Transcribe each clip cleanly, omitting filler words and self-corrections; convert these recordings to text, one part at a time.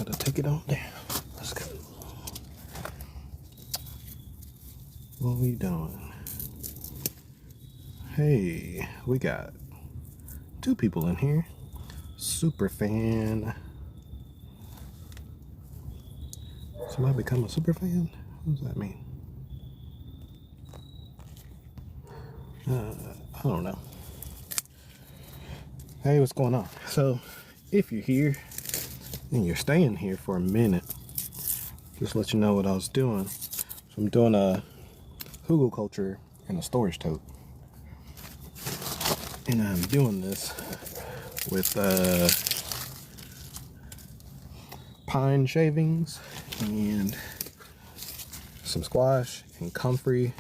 gotta take it on down. Let's go. What we doing? Hey, we got 2 people in here. Super fan. Somebody become a super fan? What does that mean? I don't know. Hey, what's going on? So, if you're here and you're staying here for a minute, just let you know what I was doing. So I'm doing a Hugelkultur in a storage tote. And I'm doing this with pine shavings and some squash and comfrey.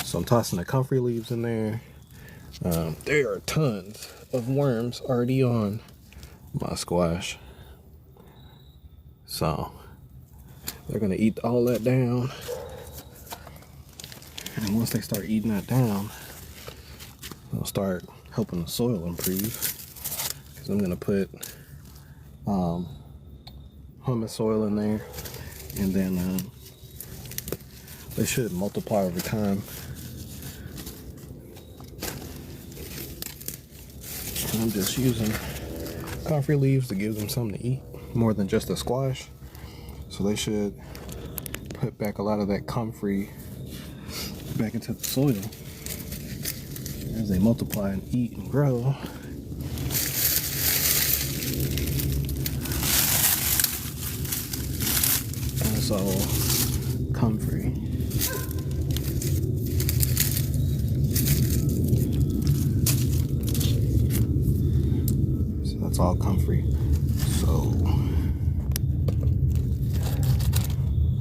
So I'm tossing the comfrey leaves in there. There are tons of worms already on my squash. So they're gonna eat all that down. And once they start eating that down, they'll start helping the soil improve. Because I'm gonna put humus soil in there, and then they should multiply over time. And I'm just using comfrey leaves to give them something to eat, more than just a squash. So they should put back a lot of that comfrey back into the soil as they multiply and eat and grow. And it's all comfrey. So that's all comfrey. So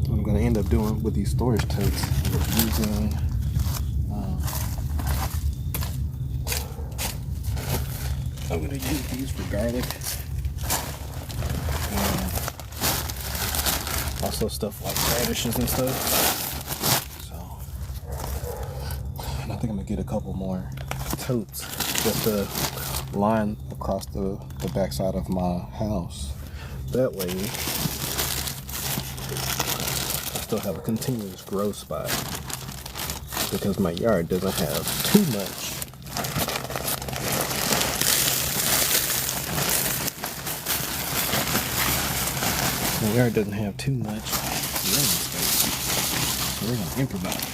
what I'm going to end up doing with these storage totes is using I'm going to use these for garlic and also stuff like radishes and stuff. So, and I think I'm going to get a couple more totes just to line across the backside of my house. That way I still have a continuous grow spot, because my yard doesn't have too much growing space, so we're gonna improvise.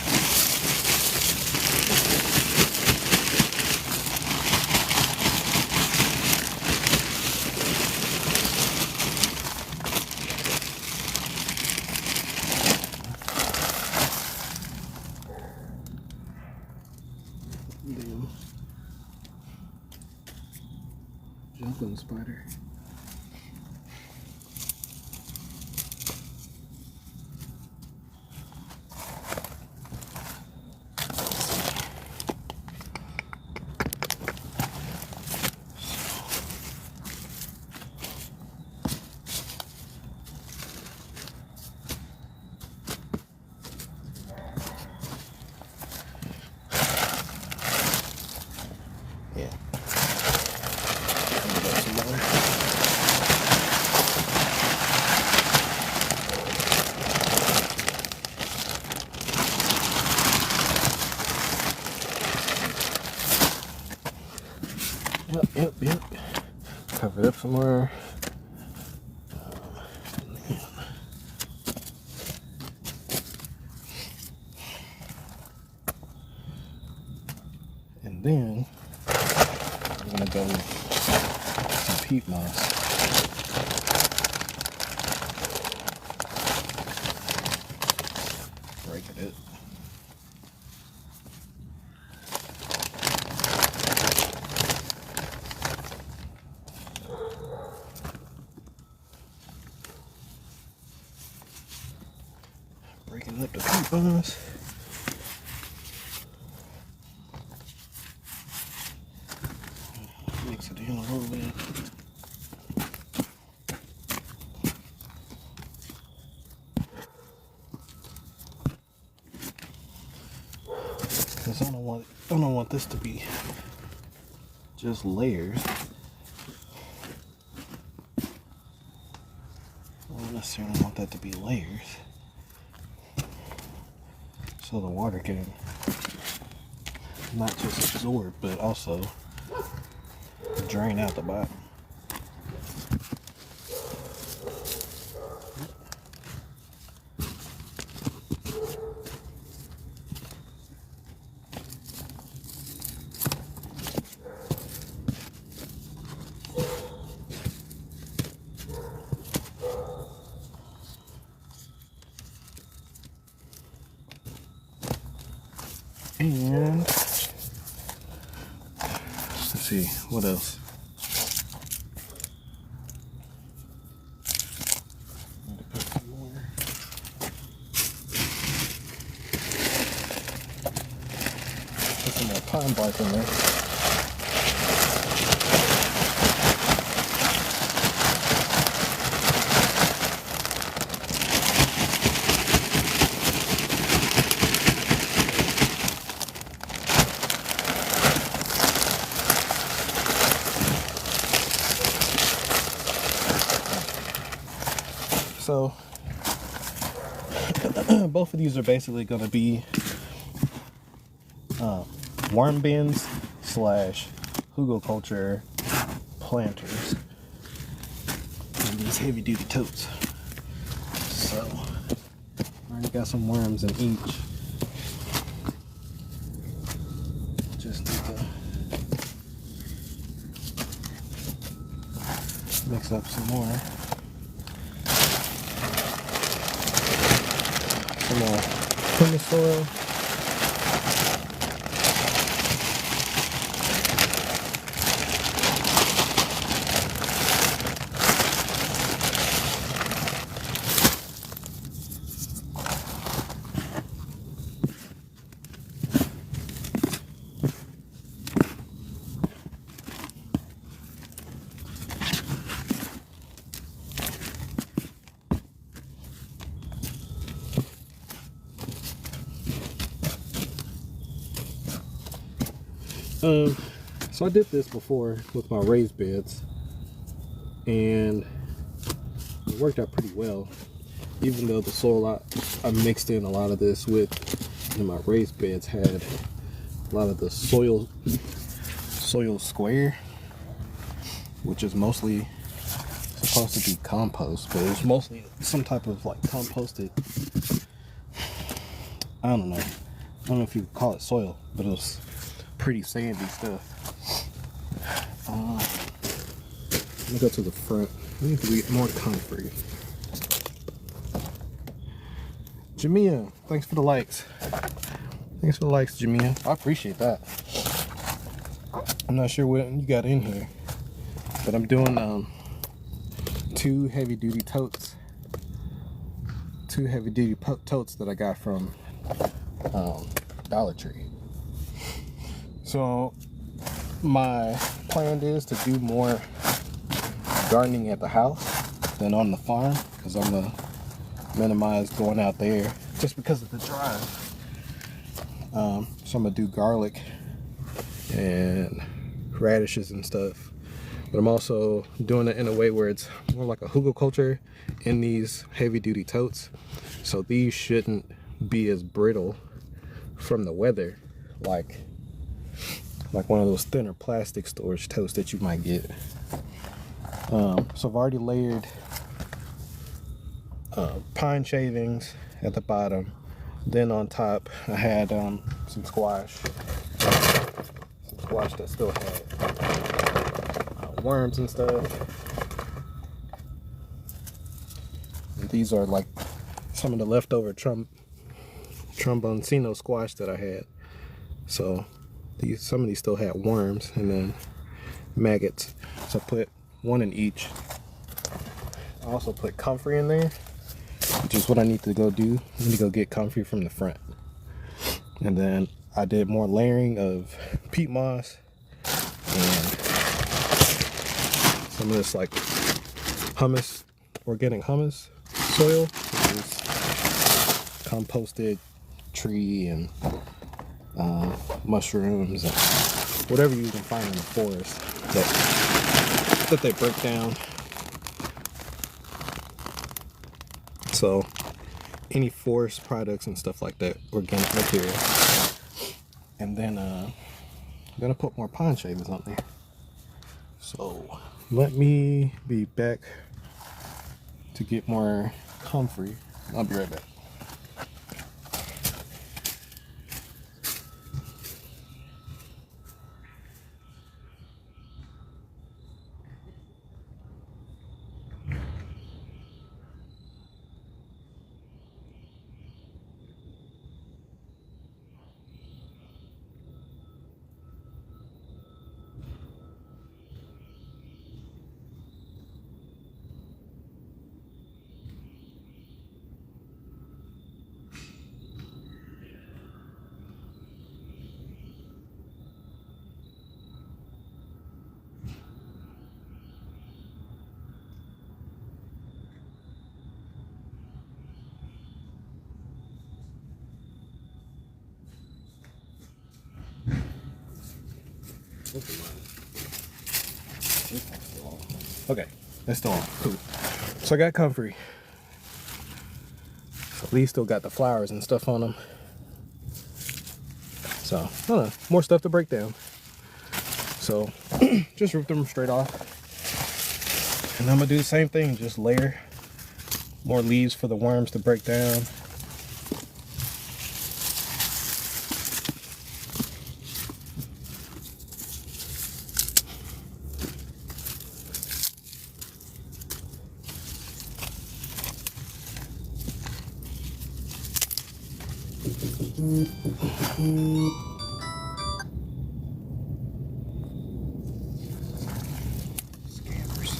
Jumping spider. Yeah. Yep. Cover it up some more. And then I'm gonna go with some peat moss. Breaking it. Breaking up the peat moss. Mix it in a little bit. Because I don't want this to be just layers. necessarily want that to be layers, so the water can not just absorb but also drain out the bottom. And let's see what else. Need to put some more. Put some more pine bark in there. So both of these are basically going to be worm bins / Hugelkultur planters in these heavy duty totes. So I already got some worms in each. Just need to mix up some more. Some more humus soil. So I did this before with my raised beds, and it worked out pretty well, even though the soil I mixed in a lot of this with in my raised beds had a lot of the soil square, which is mostly supposed to be compost, but it was mostly some type of like composted, I don't know if you could call it soil, but it was pretty sandy stuff. Let me go to the front. We need to get more comfrey. Jamia, thanks for the likes. Thanks for the likes, Jamia. I appreciate that. I'm not sure what you got in here, but I'm doing 2 heavy duty totes. 2 heavy duty totes that I got from Dollar Tree. So my plan is to do more gardening at the house than on the farm, because I'm gonna minimize going out there just because of the drive. So I'm gonna do garlic and radishes and stuff, but I'm also doing it in a way where it's more like a Hugelkultur in these heavy duty totes, so these shouldn't be as brittle from the weather like one of those thinner plastic storage totes that you might get. So I've already layered pine shavings at the bottom. Then on top I had some squash that still had worms and stuff. And these are like some of the leftover tromboncino squash that I had. So some of these still had worms and then maggots. So I put 1 in each. I also put comfrey in there, which is what I need to go do. I need to go get comfrey from the front. And then I did more layering of peat moss and some of this like hummus, organic hummus soil, which is composted tree and mushrooms and whatever you can find in the forest that they break down So any forest products and stuff like that, organic material. And then I'm gonna put more pond shavings on there. So let me be back to get more comfrey. I'll be right back. Okay, that's still on. Cool. So I got comfrey. At least still got the flowers and stuff on them. So, I don't know, more stuff to break down. So, just rip them straight off. And I'm gonna do the same thing, just layer more leaves for the worms to break down. Scammers.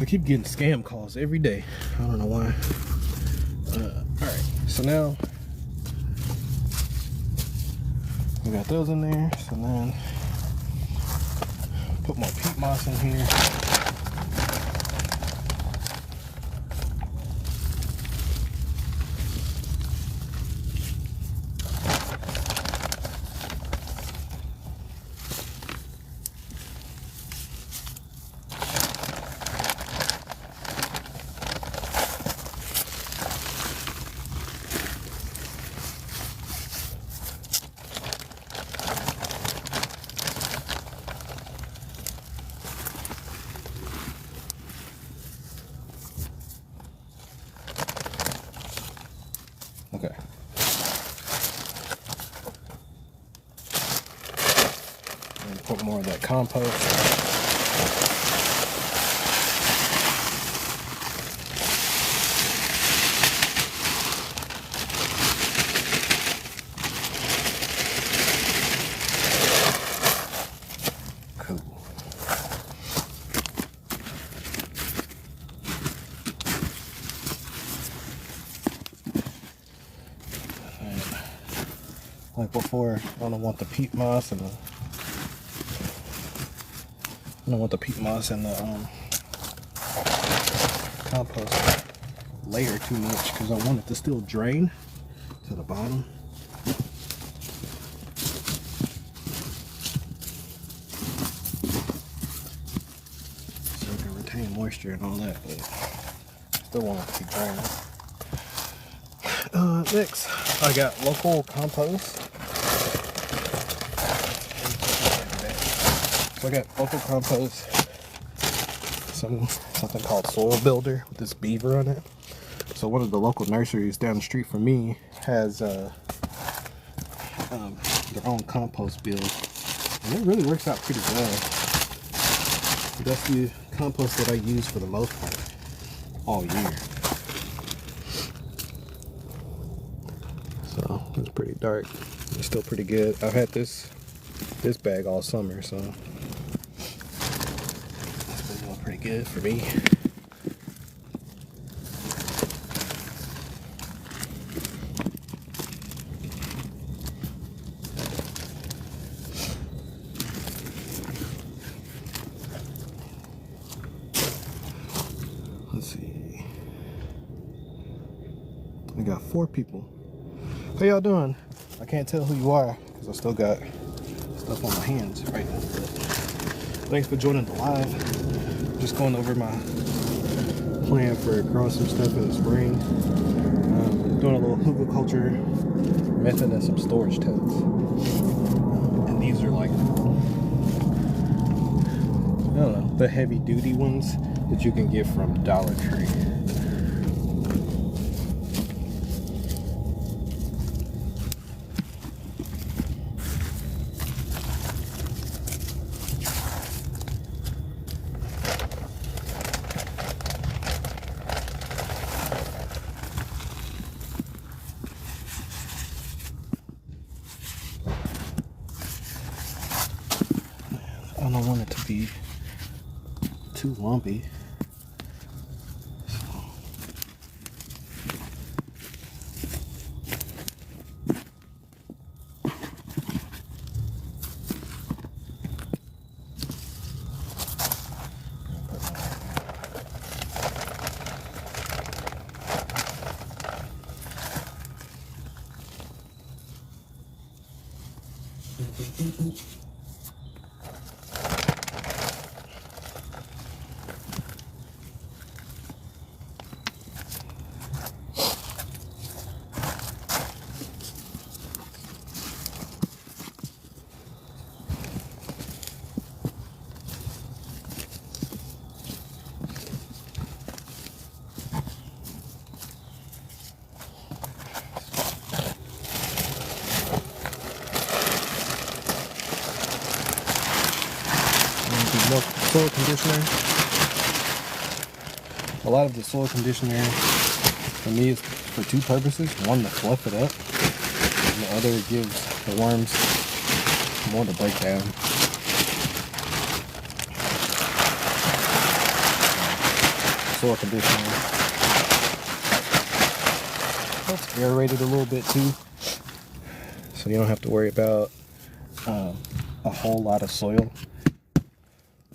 I keep getting scam calls every day. I don't know why. Alright, so now we got those in there. So then put more peat moss in here. Okay. And put more of that compost. Like before, I don't want the peat moss and the compost layer too much because I want it to still drain to the bottom. So it can retain moisture and all that, but still want it to keep draining. Next, I got local compost. So I got local compost, something called Soil Builder with this beaver on it. So one of the local nurseries down the street from me has their own compost build, and it really works out pretty well. That's the compost that I use for the most part all year. So it's pretty dark. It's still pretty good. I've had this bag all summer, so it's been doing pretty good for me. Let's see. I got 4 people. How y'all doing? I can't tell who you are because I still got stuff on my hands right now. But thanks for joining the live. Just going over my plan for growing some stuff in the spring. Doing a little Hugelkultur method and some storage totes. And these are like, I don't know, the heavy duty ones that you can get from Dollar Tree. I don't want it to be too lumpy. Soil conditioner. A lot of the soil conditioner for me is for two purposes. One, to fluff it up, and the other gives the worms more to break down. Soil conditioner helps aerate it a little bit too, so you don't have to worry about a whole lot of soil.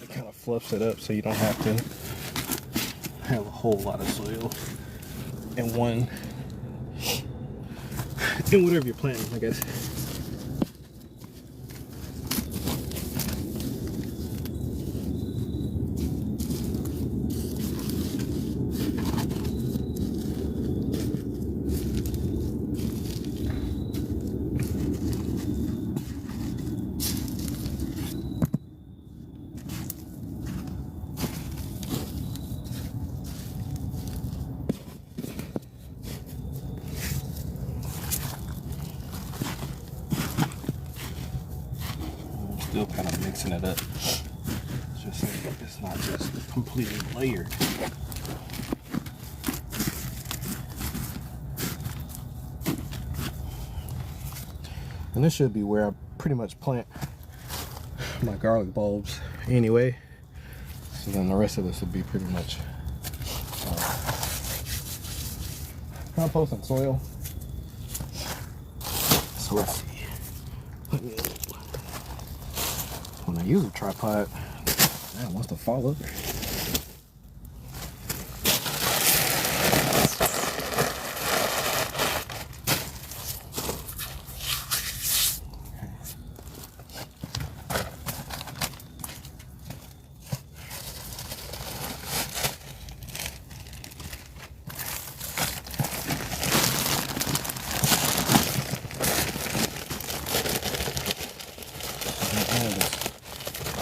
Kind of fluffs it up so you don't have to have a whole lot of soil in whatever you're planting, I guess. Still kind of mixing it up, just so it's not just completely layered. And this should be where I pretty much plant my garlic bulbs anyway, so then the rest of this will be pretty much compost and soil. So let's see. When I use a tripod, man, it wants to fall over.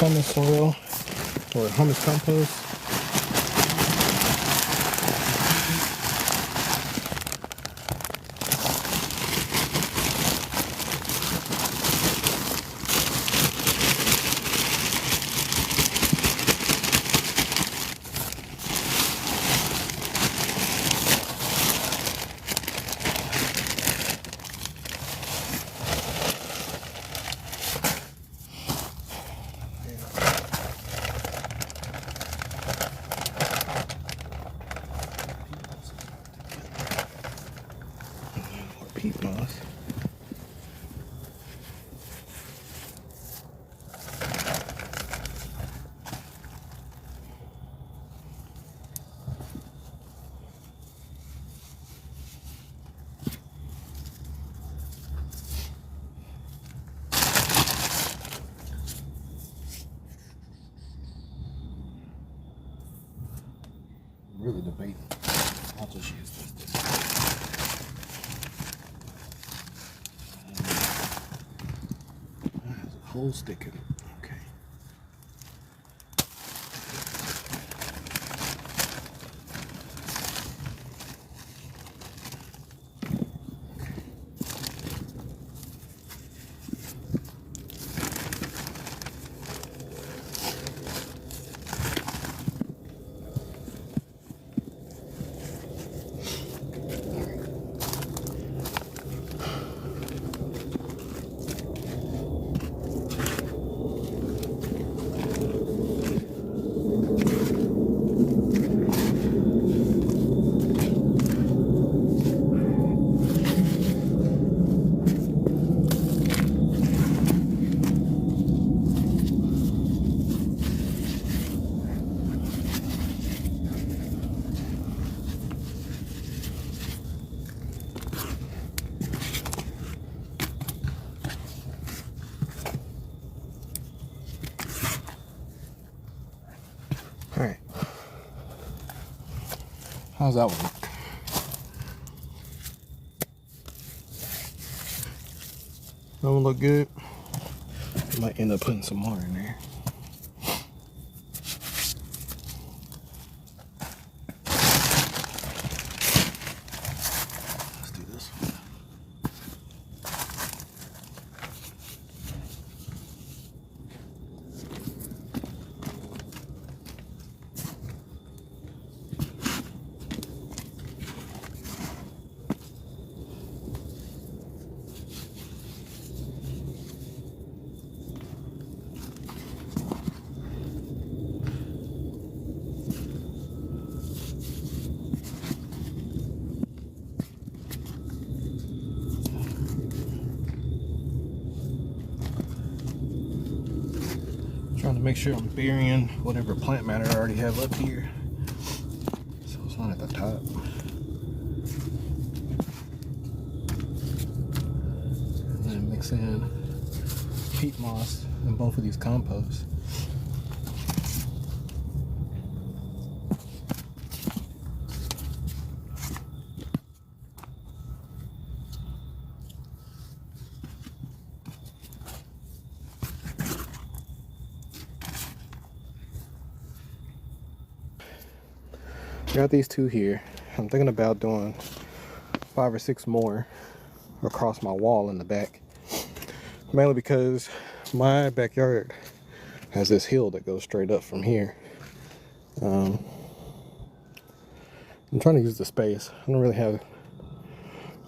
Humus soil or humus compost. Peat moss. really debating. I'll just use this. There's a whole stick in it. Okay. All right. How's that one look? That one look good. Might end up putting some more in there. Let's do this one. Trying to make sure I'm burying whatever plant matter I already have up here, so it's not at the top. And then mix in peat moss in both of these composts. Got these two here. I'm thinking about doing 5 or 6 more across my wall in the back, mainly because my backyard has this hill that goes straight up from here. I'm trying to use the space. I don't really have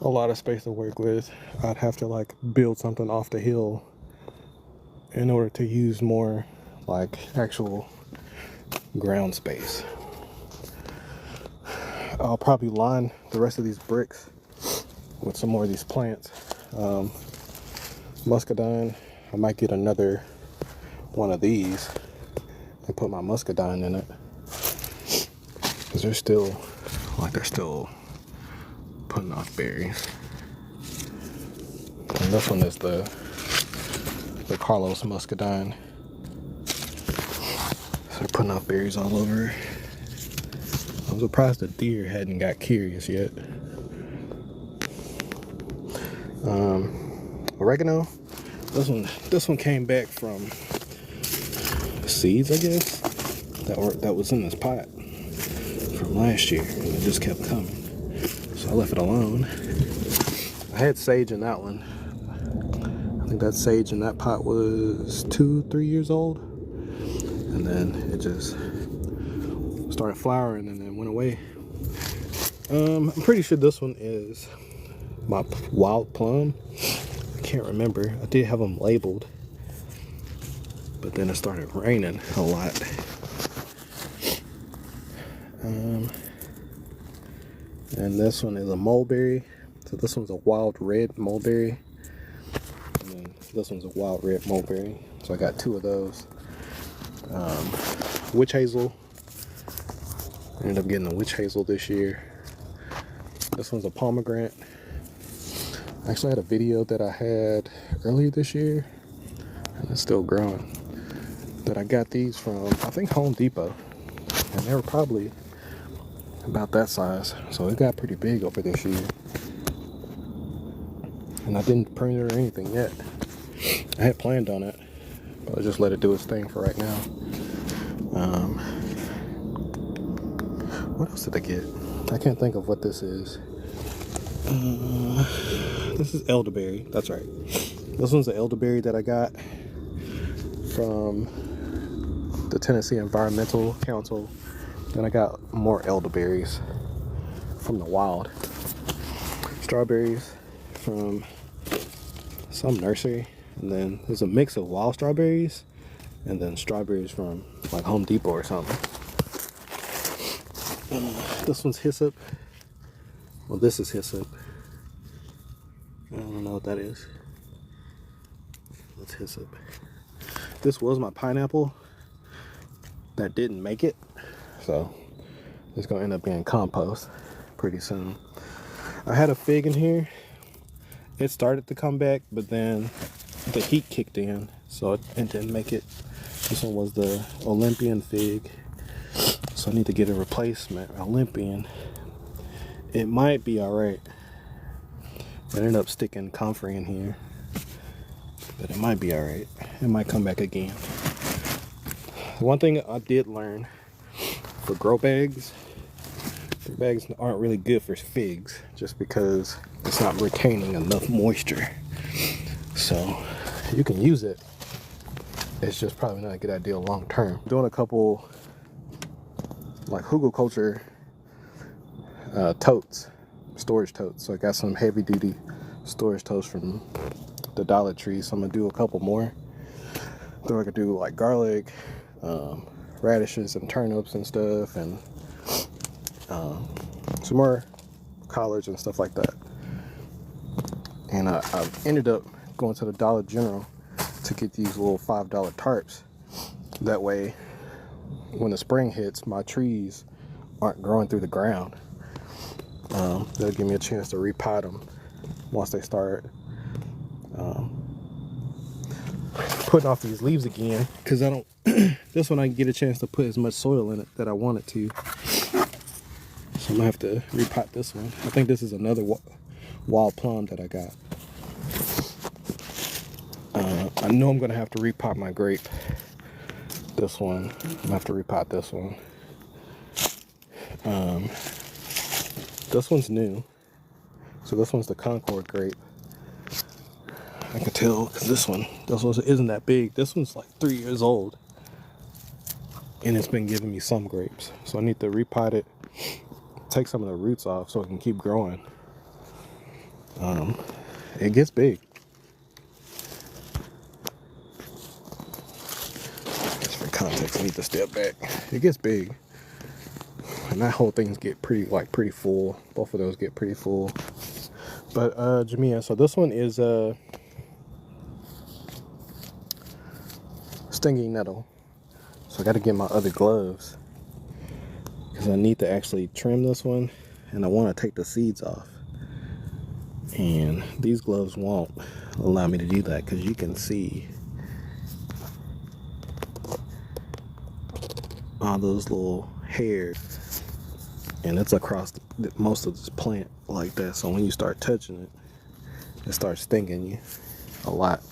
a lot of space to work with. I'd have to like build something off the hill in order to use more like actual ground space. I'll probably line the rest of these bricks with some more of these plants. Muscadine, I might get another one of these and put my muscadine in it, because they're still putting off berries. And this one is the Carlos muscadine. So they're putting off berries all over. I'm surprised the deer hadn't got curious yet. Oregano. This one came back from seeds, I guess, that was in this pot from last year, and it just kept coming. So I left it alone. I had sage in that one. I think that sage in that pot was 2-3 years old, and then it just started flowering and then went away. I'm pretty sure this one is my wild plum. I can't remember. I did have them labeled, but then it started raining a lot. And this one is a mulberry. So this one's a wild red mulberry, and then this one's a wild red mulberry. So I got 2 of those. Witch hazel. I ended up getting a witch hazel this year. This one's a pomegranate. I actually had a video that I had earlier this year, and it's still growing, that I got these from, I think, Home Depot. And they were probably about that size. So it got pretty big over this year. And I didn't prune it or anything yet. I had planned on it, but I just let it do its thing for right now. What else did I get? I can't think of what this is. This is elderberry. That's right. This one's the elderberry that I got from the Tennessee Environmental Council. Then I got more elderberries from the wild. Strawberries from some nursery. And then there's a mix of wild strawberries and then strawberries from like Home Depot or something. This one's hyssop. Well, this is hyssop. I don't know what that is. That's hyssop. This was my pineapple that didn't make it. So it's gonna end up being compost pretty soon. I had a fig in here. It started to come back, but then the heat kicked in, so it didn't make it. This one was the Olympian fig. So I need to get a replacement Olympian. It might be alright. I ended up sticking comfrey in here, but it might be alright. It might come back again. One thing I did learn for grow bags, the bags aren't really good for figs just because it's not retaining enough moisture. So you can use it. It's just probably not a good idea long term. Doing a couple like Hugelkultur totes, storage totes. So I got some heavy duty storage totes from the Dollar Tree. So I'm gonna do a couple more. Then I could do like garlic, radishes and turnips and stuff, and some more collards and stuff like that. And I ended up going to the Dollar General to get these little $5 tarps. That way, when the spring hits, my trees aren't growing through the ground. They'll give me a chance to repot them once they start putting off these leaves again, because I don't this one I can get a chance to put as much soil in it that I want it to. So I'm gonna have to repot this one. I think this is another wild plum that I got. I know I'm gonna have to repot my grape. This one, I'm gonna have to repot this one. This one's new. So this one's the Concord grape. I can tell because this one isn't that big. This one's like 3 years old, and it's been giving me some grapes. So I need to repot it, take some of the roots off so it can keep growing. It gets big. Just for context, I need to step back. It gets big, and that whole thing's get pretty full. Both of those get pretty full. But Jamia, so this one is stinging nettle. So I got to get my other gloves because I need to actually trim this one, and I want to take the seeds off. And these gloves won't allow me to do that because you can see all those little hairs, and it's across most of this plant like that. So when you start touching it, it starts stinging you a lot.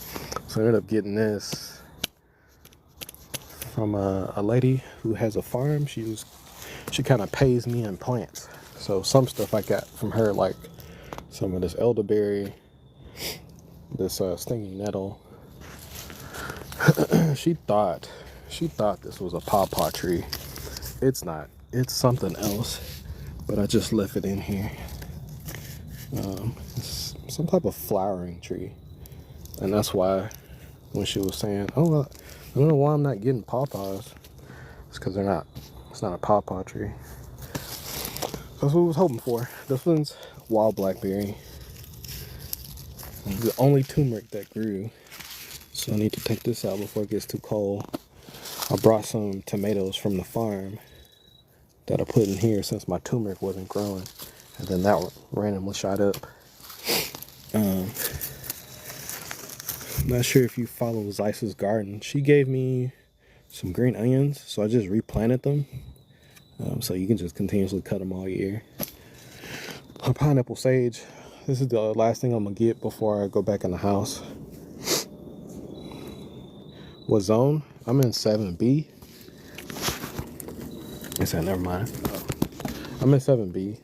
So I ended up getting this from a lady who has a farm. She kind of pays me in plants. So some stuff I got from her, like some of this elderberry, this stinging nettle. She thought this was a pawpaw tree. It's not. It's something else. But I just left it in here. It's some type of flowering tree, and that's why when she was saying, "Oh, I don't know why I'm not getting pawpaws," it's because they're not. It's not a pawpaw tree. That's what I was hoping for. This one's wild blackberry. The only turmeric that grew, so I need to take this out before it gets too cold. I brought some tomatoes from the farm that I put in here since my turmeric wasn't growing, and then that one randomly shot up. Not sure if you follow Zeiss's garden. She gave me some green onions, so I just replanted them. So you can just continuously cut them all year. A pineapple sage. This is the last thing I'm gonna get before I go back in the house. What zone? I'm in 7B. I said, never mind. I'm in 7B.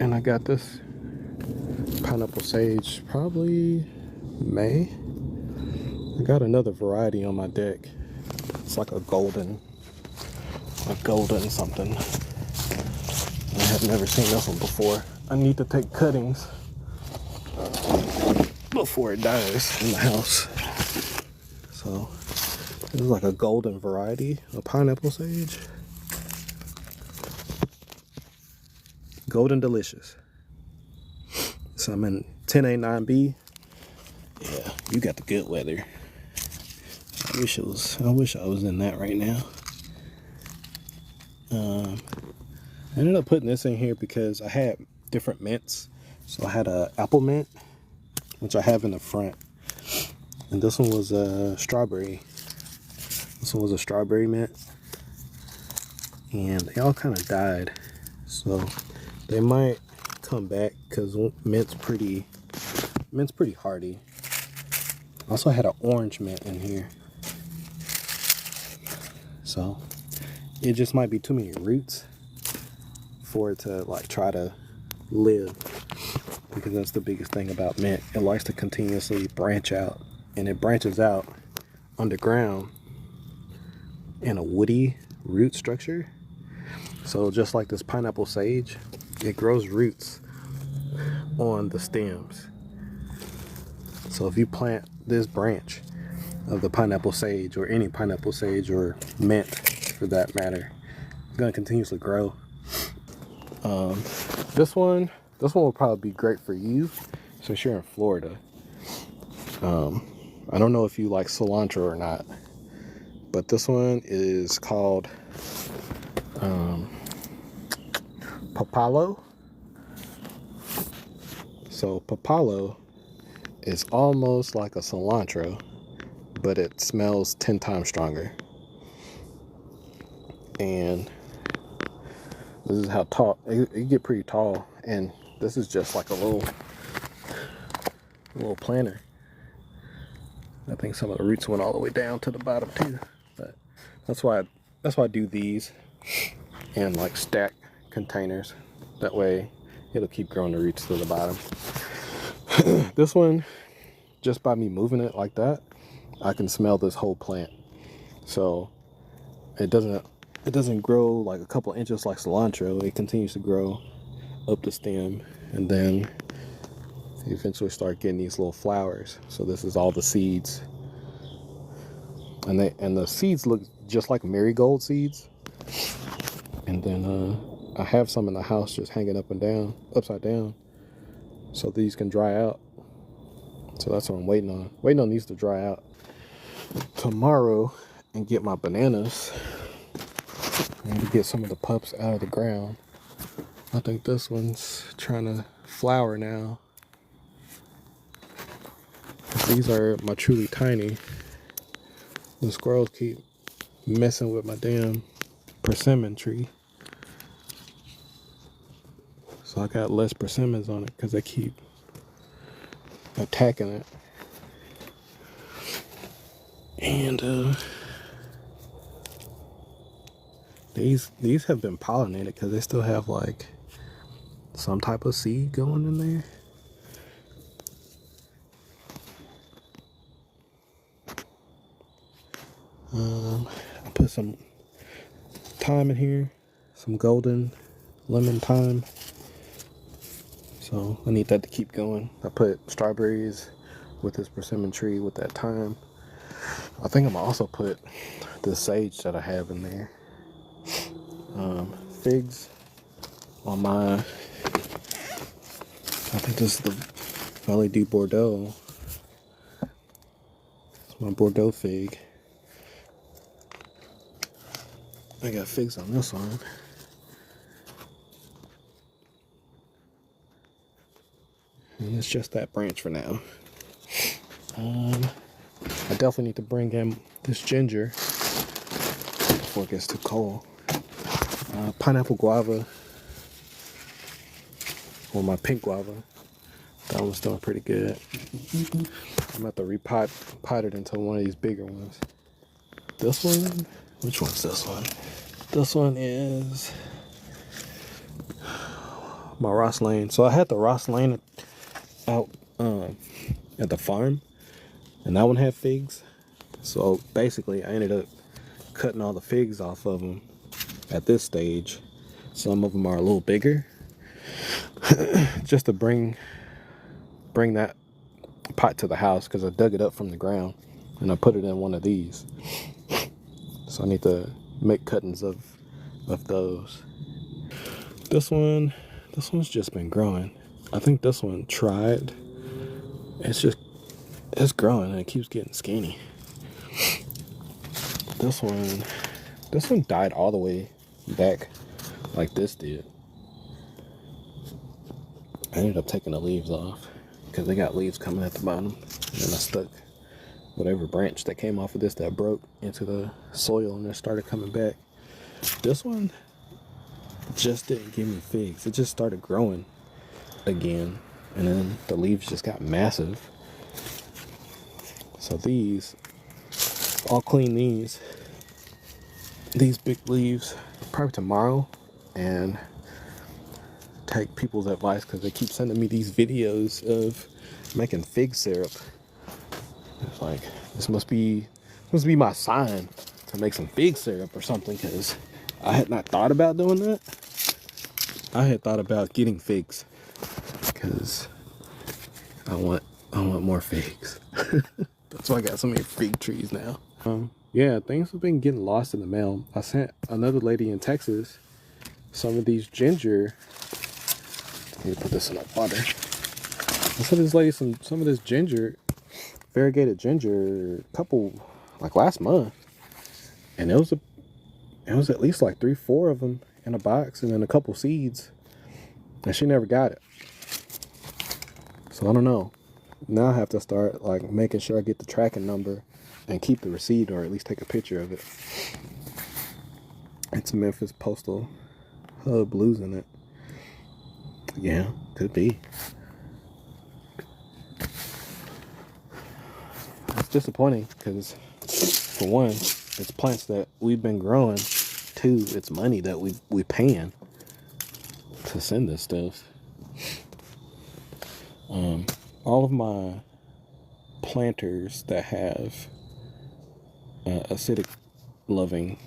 And I got this pineapple sage probably May. I got another variety on my deck. It's like a golden something. I have never seen this one before. I need to take cuttings before it dies in the house. So this is like a golden variety of pineapple sage. Golden Delicious. So I'm in 10A9B. Yeah, you got the good weather. I wish I was in that right now. I ended up putting this in here because I had different mints. So I had a apple mint, which I have in the front, and this one was a strawberry. This one was a strawberry mint, and they all kind of died. So they might come back because mint's pretty hardy. I also had an orange mint in here. So it just might be too many roots for it to like try to live, because that's the biggest thing about mint. It likes to continuously branch out, and it branches out underground in a woody root structure. So just like this pineapple sage, it grows roots on the stems. So if you plant this branch of the pineapple sage, or any pineapple sage or mint for that matter, it's going to continuously grow. This one will probably be great for you since you're in Florida. I don't know if you like cilantro or not, but this one is called papalo. So papalo is almost like a cilantro, but it smells 10 times stronger. And this is how tall it get, pretty tall. And this is just like a little planter. I think some of the roots went all the way down to the bottom too, but that's why I do these in like stack containers. That way it'll keep growing the roots to the bottom. This one, just by me moving it like that, I can smell this whole plant. So it doesn't grow like a couple inches like cilantro. It continues to grow up the stem, and then you eventually start getting these little flowers. So this is all the seeds, and the seeds look just like marigold seeds. And then I have some in the house just hanging upside down, so these can dry out. So that's what I'm waiting on these to dry out tomorrow, and get my bananas. I need to get some of the pups out of the ground. I think this one's trying to flower now. These are my truly tiny. The squirrels keep messing with my damn persimmon tree. So I got less persimmons on it because they keep attacking it. And these have been pollinated because they still have like some type of seed going in there. I put some thyme in here, some golden lemon thyme. So I need that to keep going. I put strawberries with this persimmon tree with that thyme. I think I'm gonna also put the sage that I have in there. Figs on my, I think this is the Valley du Bordeaux. It's my Bordeaux fig. I got figs on this one. And it's just that branch for now. I definitely need to bring in this ginger before it gets too cold. Pineapple guava, or my pink guava. That one's doing pretty good. I'm about to repot it into one of these bigger ones. This one, which one's this one? This one is my Ross Lane. So I had the Ross Lane out at the farm, and that one had figs. So basically I ended up cutting all the figs off of them at this stage. Some of them are a little bigger, just to bring that pot to the house, because I dug it up from the ground and I put it in one of these. So I need to make cuttings of those. This one's just been growing. I think this one tried. It's growing and it keeps getting skinny. This one died all the way back like this did. I ended up taking the leaves off because they got leaves coming at the bottom, and then I stuck whatever branch that came off of this that broke into the soil, and it started coming back. This one just didn't give me figs. It just started growing again, and then the leaves just got massive. So I'll clean these big leaves probably tomorrow and take people's advice, because they keep sending me these videos of making fig syrup. It's like, this must be my sign to make some fig syrup or something, because I had not thought about doing that. I had thought about getting figs because I want more figs. That's why I got so many fig trees now. Yeah, things have been getting lost in the mail. I sent another lady in Texas some of these ginger. Let me put this in the water. I sent this lady some of this ginger, variegated ginger, like last month, and it was at least like 3-4 of them in a box, and then a couple seeds, and she never got it. So I don't know. Now I have to start like making sure I get the tracking number and keep the receipt, or at least take a picture of it. It's Memphis Postal Hub losing it. Yeah, could be. It's disappointing because, for one, it's plants that we've been growing. Two, it's money that we paying to send this stuff. All of my planters that have acidic loving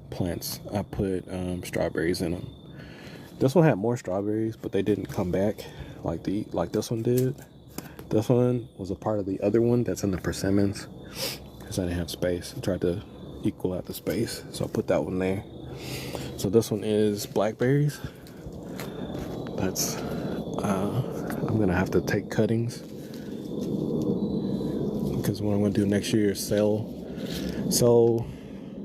plants, I put strawberries in them. This one had more strawberries, but they didn't come back like this one did. This one was a part of the other one that's in the persimmons, because I didn't have space. I tried to equal out the space, so I put that one there. So this one is blackberries. That's I'm gonna have to take cuttings, because what I'm gonna do next year is sell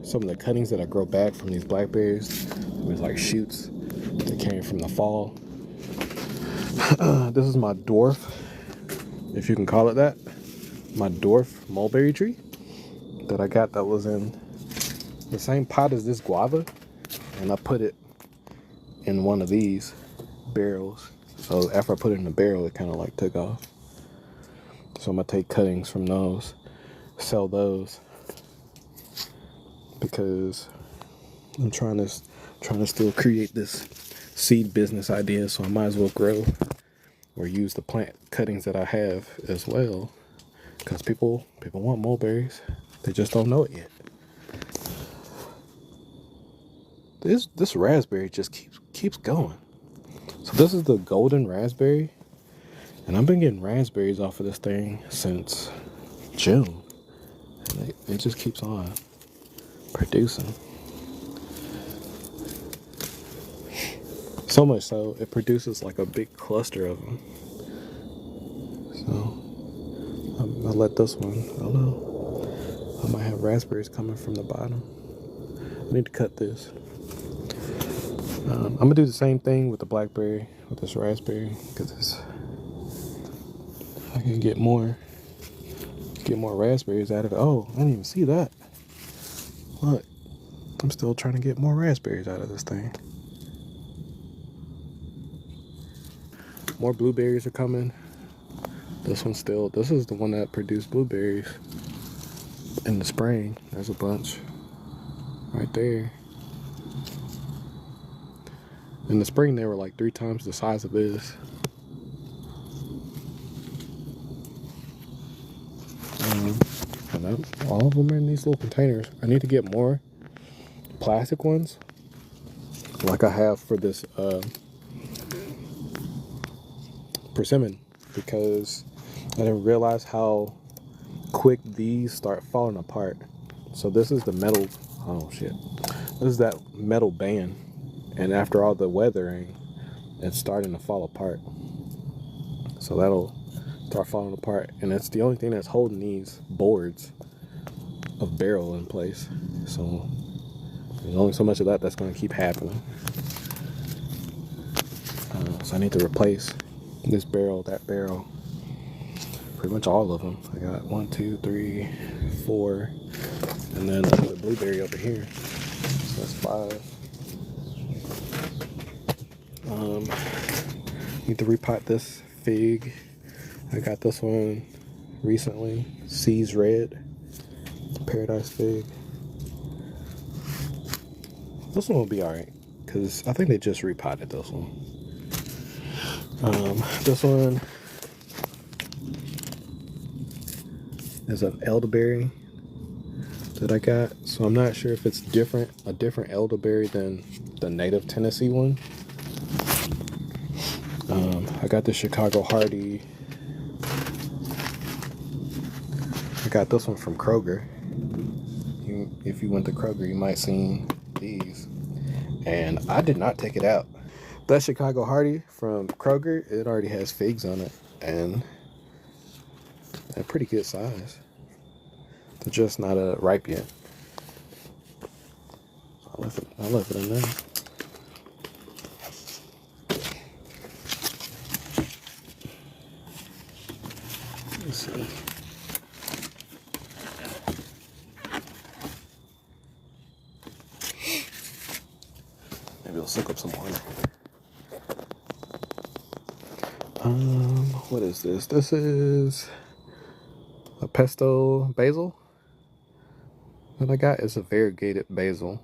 some of the cuttings that I grow back from these blackberries. There's like shoots that came from the fall. This is my dwarf, if you can call it that, my dwarf mulberry tree that I got, that was in the same pot as this guava, and I put it in one of these barrels. So after I put it in the barrel, it kind of like took off. So I'm gonna take cuttings from those, sell those, because I'm trying to still create this seed business idea. So I might as well grow or use the plant cuttings that I have as well, because people want mulberries. They just don't know it yet. This raspberry just keeps going. So this is the golden raspberry, and I've been getting raspberries off of this thing since June, and it just keeps on producing. So much so, it produces like a big cluster of them. So I'll let this one, I don't know, I might have raspberries coming from the bottom. I need to cut this. I'm gonna do the same thing with the blackberry, with this raspberry, because I can get more Get more raspberries out of it. Oh, I didn't even see that. Look, I'm still trying to get more raspberries out of this thing. More blueberries are coming. This is the one that produced blueberries in the spring. There's a bunch right there. In the spring, they were like 3 times the size of this. And all of them are in these little containers. I need to get more plastic ones, like I have for this persimmon, because I didn't realize how quick these start falling apart. So this is the metal. Oh shit! This is that metal band, and after all the weathering, it's starting to fall apart. So that'll start falling apart, and it's the only thing that's holding these boards of barrel in place. So there's only so much of that's going to keep happening. So I need to replace this barrel, that barrel, pretty much all of them. I got 1, 2, 3, 4, and then the blueberry over here. So that's 5. Need to repot this fig. I got this one recently, Seas Red, Paradise Fig. This one will be alright, because I think they just repotted this one. This one is an elderberry that I got, so I'm not sure if it's a different elderberry than the native Tennessee one. I got the Chicago Hardy. I got this one from Kroger. If you went to Kroger, you might have seen these. And I did not take it out. That Chicago Hardy from Kroger, it already has figs on it. And they're pretty good size. They're just not ripe yet. I left it in there. Let's see. Maybe it'll soak up some water. What is this? This is a pesto basil that I got. It's a variegated basil.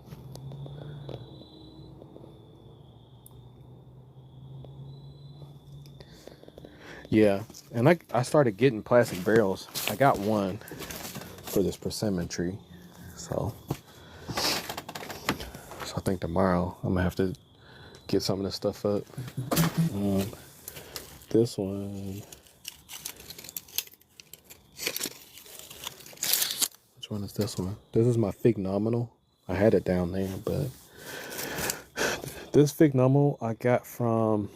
Yeah, and I started getting plastic barrels. I got one for this persimmon tree. So I think tomorrow I'm gonna have to get some of this stuff up. This one. Which one is this one? This is my fig nominal. I had it down there, but this fig nominal I got from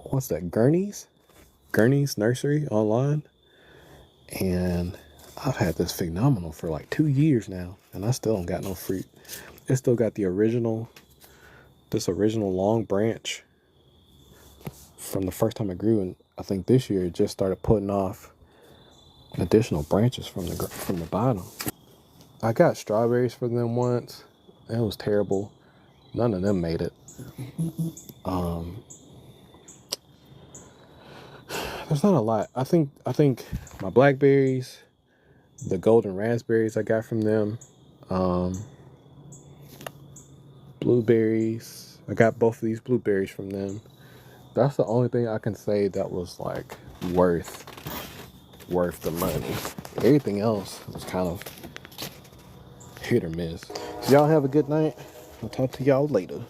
what's that? Gurney's Nursery online, and I've had this fig nominal for like 2 years now, and I still don't got no fruit. It still got the original long branch from the first time it grew, and I think this year it just started putting off additional branches from the bottom. I got strawberries for them once. It was terrible. None of them made it. There's not a lot. I think my blackberries, the golden raspberries I got from them, blueberries. I got both of these blueberries from them. That's the only thing I can say that was like worth the money. Everything else was kind of hit or miss. So y'all have a good night. I'll talk to y'all later.